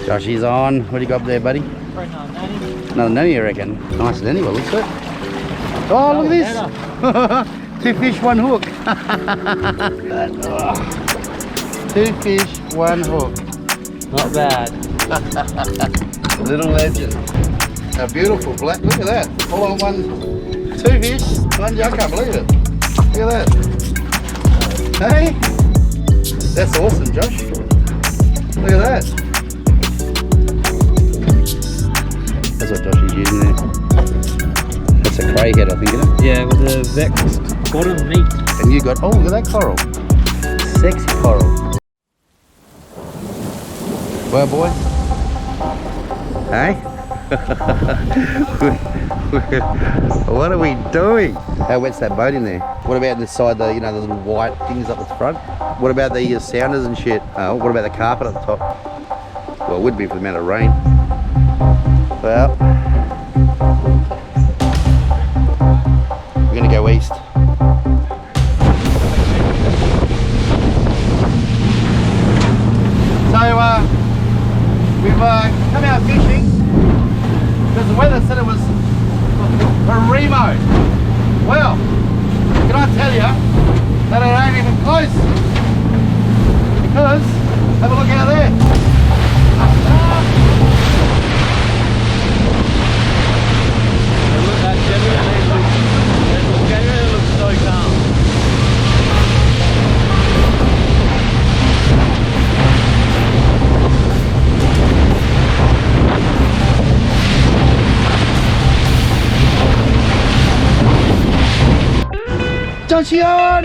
Joshy's on. What do you got up there, buddy? Another nanny, you reckon? Nice nanny, well, looks it. Oh, look at this! 2 fish, 1 hook. 2 fish, 1 hook. Not bad. Little legend. A beautiful black. Look at that. All on 2 fish, 1 jug. I can't believe it. Look at that. Hey? That's awesome, Josh. Look at that. That's what Josh is using there. That's a crayhead, I think, isn't it? Yeah, with the vexed bottom meat. And you got, oh, look at that coral. Sexy coral. Well, boys. Hey? What are we doing? How wet's that boat in there? What about this side, the little white things up the front? What about the sounders and shit? Oh, what about the carpet at the top? Well, it would be for the amount of rain. Well, we're gonna go east. So, we've come out fishing because the weather said it was Remo. Well, can I tell you that it ain't even close? Because, have a look out there. That genuinely looks so calm. Joshy on!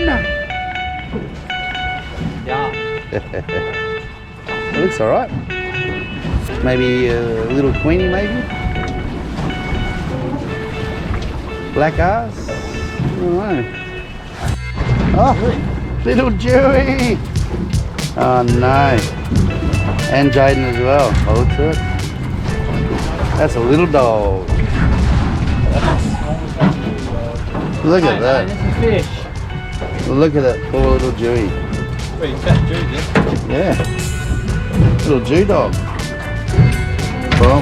Yeah. It looks alright. Maybe a little queenie, maybe? Black ass? I don't know. Oh, little Dewey! Oh no. And Jaden as well. Oh, look at it. That's a little dog. Look at that. That's a fish. Look at that poor little Dewey. Pretty fat Jew, Yeah. Little Jew dog. Well,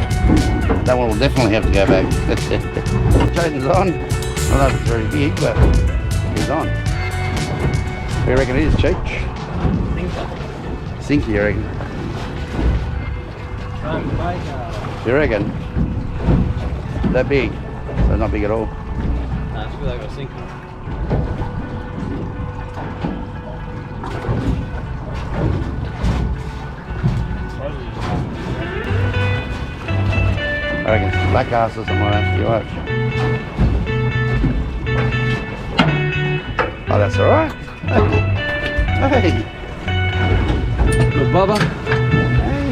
that one will definitely have to go back. Jaden's on. I don't know if it's very big, but he's on. What do you reckon it is, Cheech? Sinky, you reckon? You reckon? That big? So not big at all. I feel like I was sinking. I reckon it's black ass or something like that. You watch. Oh, that's alright. Hey. Little Bubba. Hey.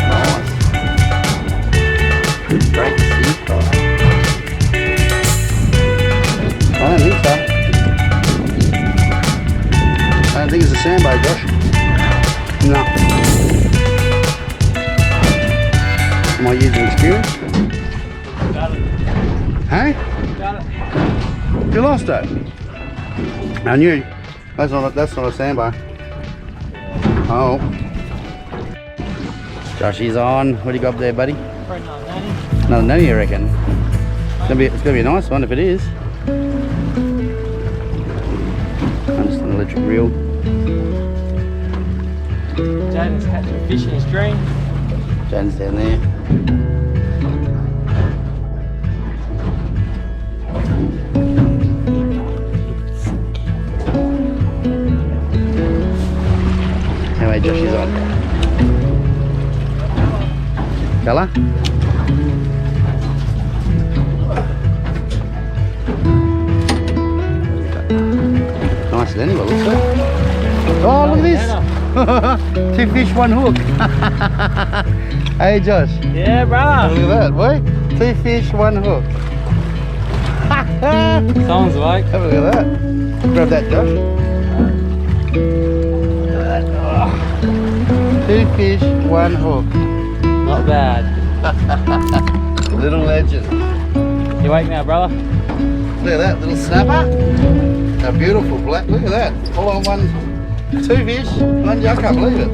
Nice. Great to see. I don't think so. I don't think it's a sandbar, Josh. No. Am I using experience? Got it. Hey? Got it. You lost it. I knew. That's not a sandbar. Oh. Joshy's on. What do you got up there, buddy? Another nanny, you reckon? It's gonna be a nice one if it is. I'm just an electric reel. Jaden's catching fish in his stream. Jaden's down there. Anyway, Joshy's on. Colour? Nice nanny, well, looks good. Oh, look at this! 2 fish, 1 hook. Hey, Josh. Yeah, brother. Look at that, boy. 2 fish, 1 hook. Sounds like. Have a look at that. Grab that, Josh. 2 fish, 1 hook. Not bad. Little legend. You awake now, brother? Look at that little snapper. A beautiful black. Look at that. All on 2 fish, 1 I can't believe it.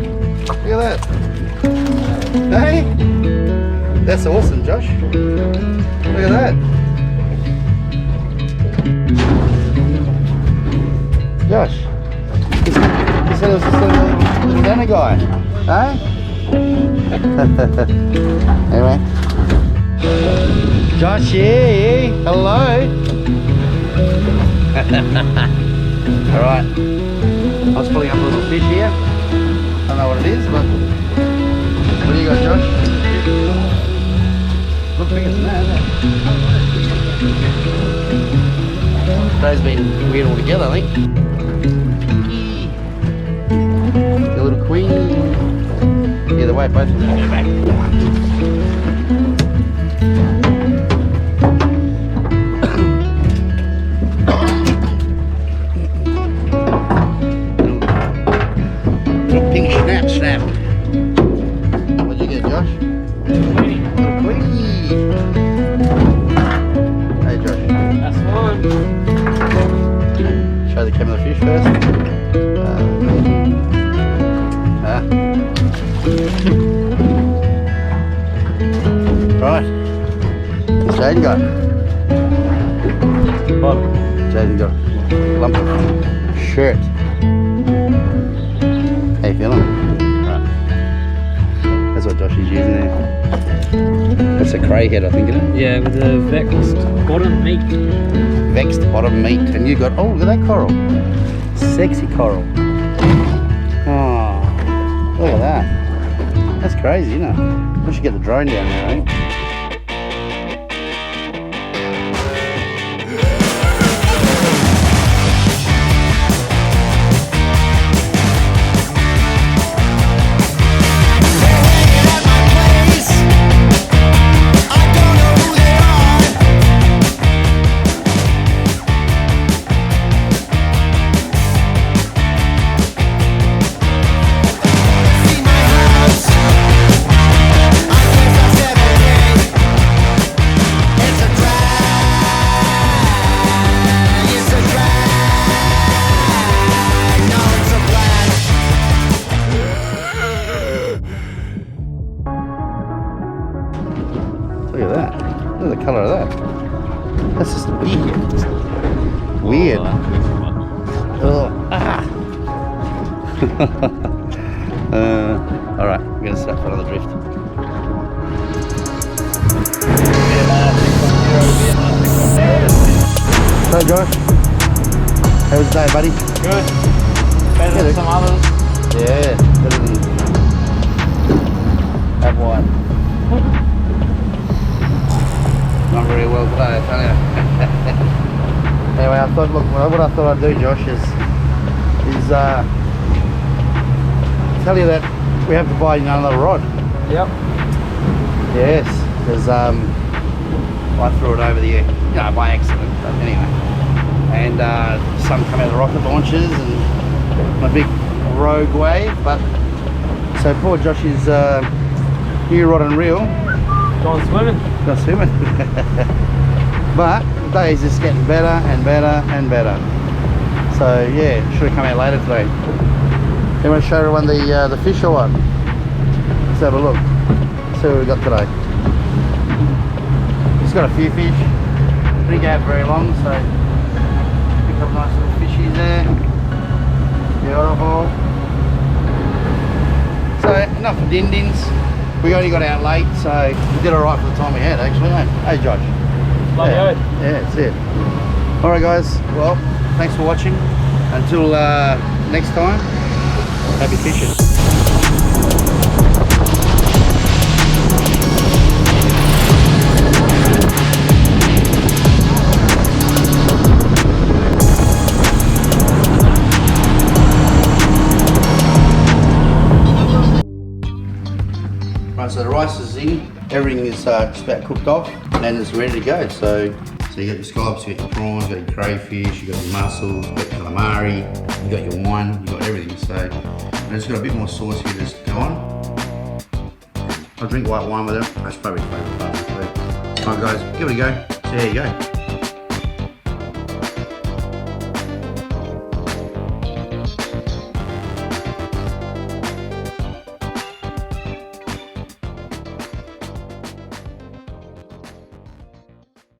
Look at that. Hey? That's awesome, Josh. Look at that. Josh, he said it was just a little dinner guy. Hey? Anyway. Josh, yeah, hello. Alright. I was pulling up a little fish here. I don't know what it is, but what do you got, Josh? Look bigger than that, isn't it? Today's been weird altogether, I think. The little queen. Either way, both of them go back. Snap. What'd you get, Josh? Queenie. Queenie. Hey, Josh. That's one. Show the camera the fish first. Right. What's Jaden got? Bottom. Jaden got a lump of shirt. How you feeling? That's what Josh is using there. That's a cray head, I think, isn't it? Yeah, with the vexed bottom meat. Vexed bottom meat. And you got, oh, look at that coral. Sexy coral. Oh, look at that. That's crazy, isn't it? We should get the drone down there, eh? Look at that. Look at the colour of that. That's just weird. Oh, ah. Alright, we're going to set for another drift. So Josh, how was the day, buddy? Good. Better than some others. Yeah, better than that wine. Not very well today, I tell you. Anyway, I thought, look, what I thought I'd do, Josh, is tell you that we have to buy another rod. Yep. Yes, because I threw it over the air, by accident, but anyway. And some come out of the rocket launchers and my big rogue wave, but so poor Josh's new rod and reel. Gone swimming. Gone swimming. But the day is just getting better and better and better. So yeah, should have come out later today. You want to show everyone the fish or what? Let's have a look. See what we got today. Just got a few fish. Didn't go out very long, so picked up nice little fishies there. Beautiful. So enough for din-dins. We only got out late, so we did alright for the time we had actually. Hey Josh. Yeah, that's it. Alright guys, well, thanks for watching. Until next time, happy fishing. Right, so the rice is in, everything is just about cooked off and it's ready to go. So you got your scallops, you got your prawns, you got your crayfish, you got your mussels, you got your calamari, you got your wine, you got everything. So I just got a bit more sauce here to go on. I drink white wine with it, that's probably my favourite part of the food. Alright guys, give it a go, see how you go.